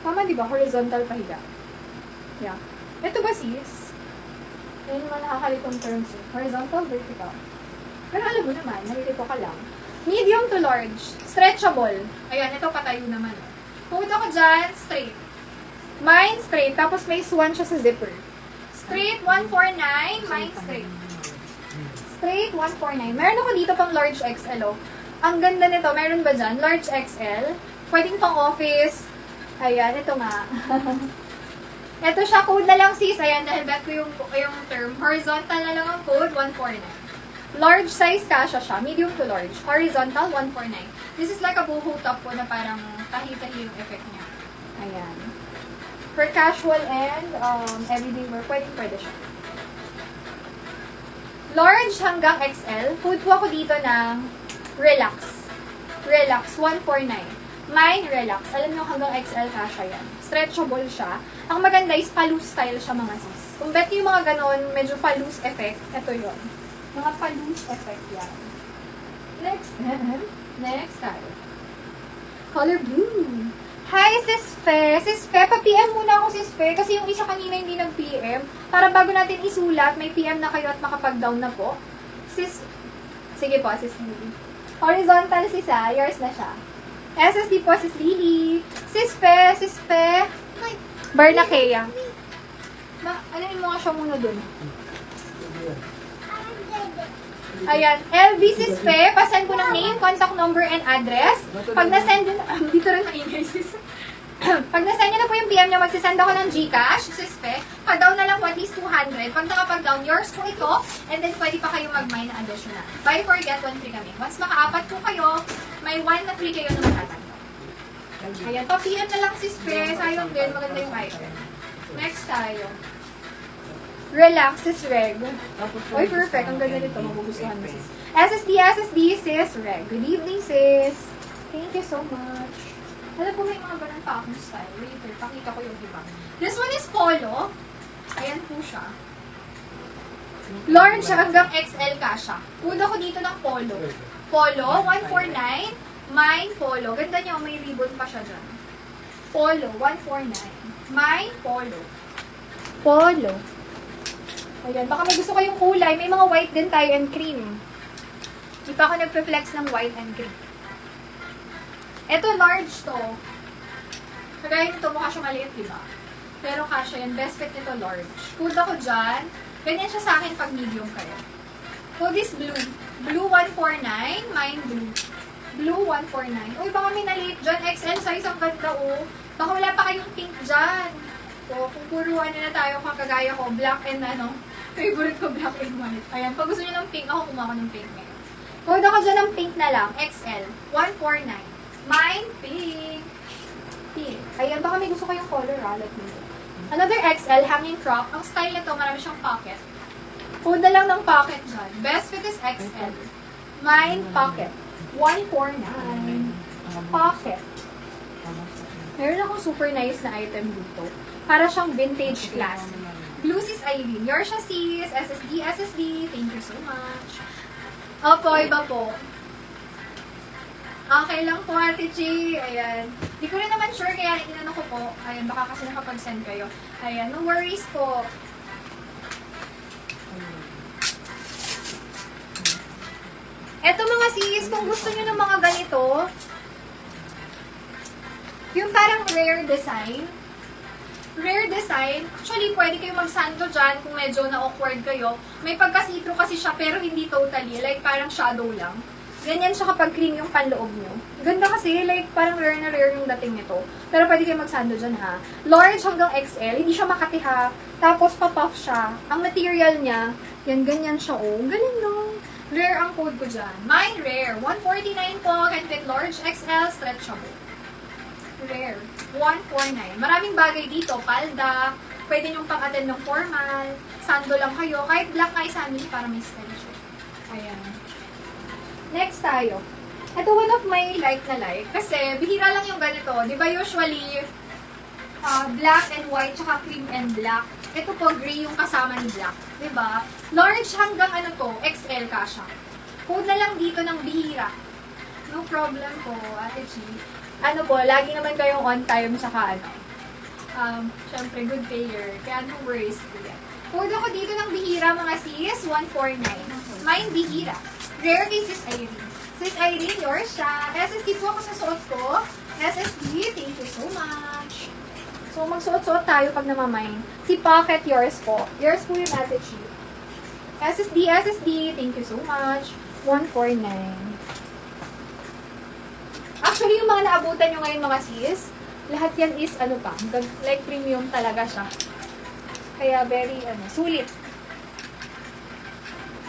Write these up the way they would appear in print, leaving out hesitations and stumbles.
Tama, di ba? Horizontal pahiga. Yeah. Ito ba, sis? Yan yung mga nakakalitong terms. Horizontal, vertical. Pero alam mo naman, nalilito ka lang. Medium to large. Stretchable. Ayan, ito patayo naman. Put ako dyan, straight. Mine, straight. Tapos may swan siya sa zipper. Straight, 149. Mine, straight. Straight, 149. Meron ako dito pang large XL, oh. Ang ganda nito. Meron ba dyan? Large XL. Pwedeng pang office. Ayan, ito nga. Ito siya, code na lang sis. Ayan, dahil bet ko yung term. Horizontal na lang ang code, 149. Large size kasha siya, medium to large. Horizontal, 149. This is like a boho top po na parang tahi-tahi yung effect niya. Ayan. For casual and everyday wear, pwede siya. Large hanggang XL. Code po ako dito ng Relax. Relax, 149. Mine, Relax. Alam nyo, hanggang XL kasha yan. Stretchable siya. Ang maganda is pa-loose style siya, mga sis. Kung bet yung mga ganon, medyo pa-loose effect, ito yon. Mga pa-loose effect yan. Next tayo. Color blue. Hi, Sis Fe. Sis Fe, pa-PM muna ako, Sis Fe. Kasi yung isa kanina hindi nag-PM. Para bago natin isulat, may PM na kayo at makapag-down na po. Sis, sige po, Sis Lily. Horizontal, Sis yours na siya. SSD po, Sis Lily. Sis Fe. Barnakea. Ano mo nga siya muna dun? Ayan. LV Sis Fe, pasend ko ng name, contact number, and address. Pag nasend yun, dito rin maingay, Sis. Pag nasend nyo na po yung PM nyo, magsisend ako ng GCash, Sis Fe. Pag-down na lang po at least 200. Pag nakapag-down, yours po ito. And then, pwede pa kayo mag-mine na additional. Buy 4, get 1 free kami. Once makaapat po kayo, may 1 na free kayo na matatanggap. Ayan, pa-PM na lang, Sis Fe. Sayang din, maganda yung item. Next tayo. Relax, Sis Reg. Oy, perfect. Ang ganda nito. Magugustuhan mo, Sis. SSD, Sis Reg. Good evening, Sis. Thank you so much. Alam po, may mga ganun pa akong style. Later, pakita ko yung iba. This one is polo. Ayan po siya. Large hanggang XL kasha. Una ko dito ng polo. Polo, 149. Mine, polo. Ganda niyo, may ribbon pa siya dyan. Polo, 149. Mine, polo. Polo. Ayan, baka may gusto kayong kulay. May mga white din tayo and cream. Di pa ako nagpe-flex ng white and cream. Ito, large to. Kagaya nito, mukha siya maliit, diba? Pero kasha yan. Best fit nito, large. Food ako dyan. Ganyan siya sa akin pag medium kayo. Food is blue. Blue 149. Mine blue. Blue 149. Uy, baka may naliit dyan. XL size ang ganda, oh. Baka wala pa kayong pink dyan. So, kung puro na tayo, kakagaya ko, black and favorite ko, black and white. Ayan, pag gusto nyo ng pink, ako kumuha ko ng pink ngayon. Food ako dyan ng pink na lang. XL. 149. Mine, pink. Pink. Ayan, baka may gusto kayong color, let me know. Another XL, hanging crop. Ang style nito, marami siyang pocket. Food na lang ng pocket dyan. Best fit is XL. Mine, pocket. 149. Pocket. Meron akong super nice na item dito. Para siyang vintage class. Blue Sis Eileen. Yours siya, sis. SSD. Thank you so much. Opo, iba po. Okay lang po, Ate Chi. Ayan. Di ko rin naman sure, kaya inano ko po. Ayan, baka kasi nakapag-send kayo. Ayan, no worries po. Eto mga sis, kung gusto nyo ng mga ganito, yung parang rare design, actually pwede kayo magsando dyan kung medyo na-awkward kayo. May pagka-see-through kasi siya, pero hindi totally, like parang shadow lang. Ganyan siya kapag cream yung panloob nyo. Ganda kasi, like, parang rare na rare yung dating nito. Pero pwede kayo magsando dyan, ha. Large hanggang XL, hindi siya makatiha. Tapos, pa-puff siya. Ang material niya, yan, ganyan siya, oh. Galing, no? Rare ang code ko dyan. Mine, rare. 149 po, can fit large XL, stretchable. Rare. 149. Maraming bagay dito. Palda, pwede nyong pang-attend ng formal. Sando lang kayo. Kahit black nga sa amin, para may style siya. Ayan. Next tayo. Ito one of my like na like. Kasi, bihira lang yung ganito. Di ba usually, black and white, tsaka cream and black. Ito po, gray yung kasama ni black. Diba? Large hanggang ano to, XL kasha. Code na lang dito ng bihira. No problem po, Ate Chi. Ano po, lagi naman kayong on time saka ano. Syempre, good payer. Kaya no worries po yan. Code ako dito ng bihira, mga sis, 149. Mine bihira. Rare kay Sis Irene. Sis Irene, yours siya. SSD po ako sa suot ko. SSD, thank you so much. So, magsuot-suot tayo pag namamine. Si Pocket, yours po. Yours po yung Ate Chi. SSD, thank you so much. 149. Actually, yung mga naabutan nyo ngayon mga sis, lahat yan is, ano pa, like premium talaga siya. Kaya very, sulit.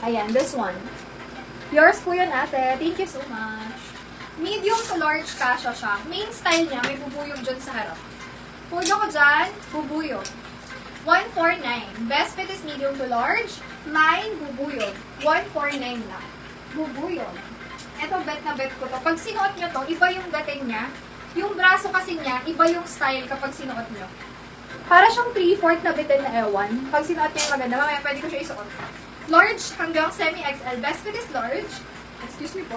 Ayan, this one. Yours po yun, ate. Thank you so much. Medium to large kasha siya. Main style niya, may bubuyog dyan sa harap. Puno ko dyan, bubuyog. 149. Best fit is medium to large. Mine, bubuyog. 149 lang. Bubuyog. Ito, bet na bet ko to. Pag sinuot nyo to, iba yung dating niya. Yung braso kasi niya, iba yung style kapag sinuot nyo. Para siyang 3/4 na bitin na ewan. Pag sinuot niya yung maganda, mamaya pwede ko siya isuot. Large hanggang semi-XL. Best fit is large. Excuse me po.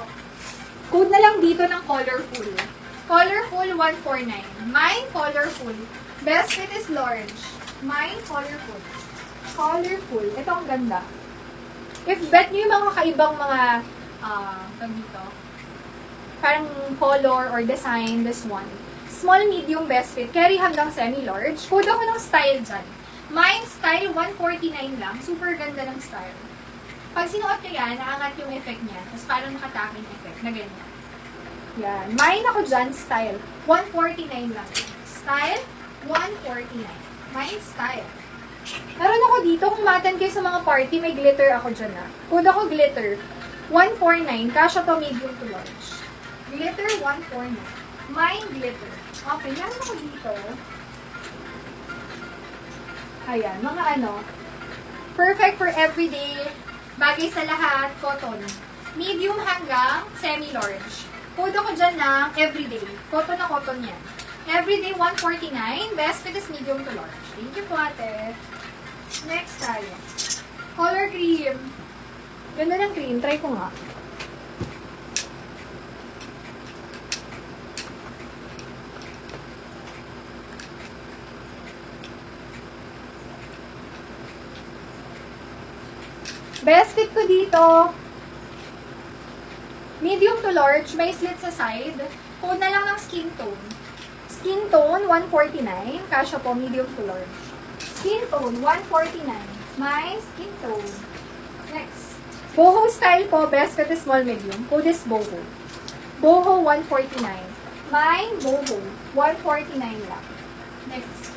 Code na lang dito ng colorful. Colorful 149. Mine colorful. Best fit is large. Mine colorful. Colorful. Ito ang ganda. If bet nyo yung mga kakaibang mga dito, parang color or design, this one. Small, medium, best fit. Carry hanggang semi-large. Code ako ng style dyan. Mine style 149 lang. Super ganda ng style. Pag sinuot nyo yan, naangat yung effect niya. Tapos parang nakataking effect na ganyan. Yan. Mine ako dyan, style. 149 lang. Style, 149. Mine style. Meron ako dito, kung matan kayo sa mga party, may glitter ako dyan ah. Code ako glitter. 149. Kasha to medium to large. Glitter, 149. Mine glitter. Okay, meron ako dito. Ayan, mga perfect for everyday. Bagay sa lahat, cotton. Medium hanggang semi-large. Code ako dyan ng everyday. Cotton na cotton yan. Everyday 149. Best fit is medium to large. Thank you po, ate. Next tayo. Color cream. Ganda ng cream. Try ko nga. Best fit ko dito, medium to large, may slit sa side. Code na lang ng skin tone. Skin tone, 149. Kasha po, medium to large. Skin tone, 149. My skin tone. Next. Boho style po, best fit is small medium. Code is boho. Boho, 149. Mine, boho. 149 lang. Next.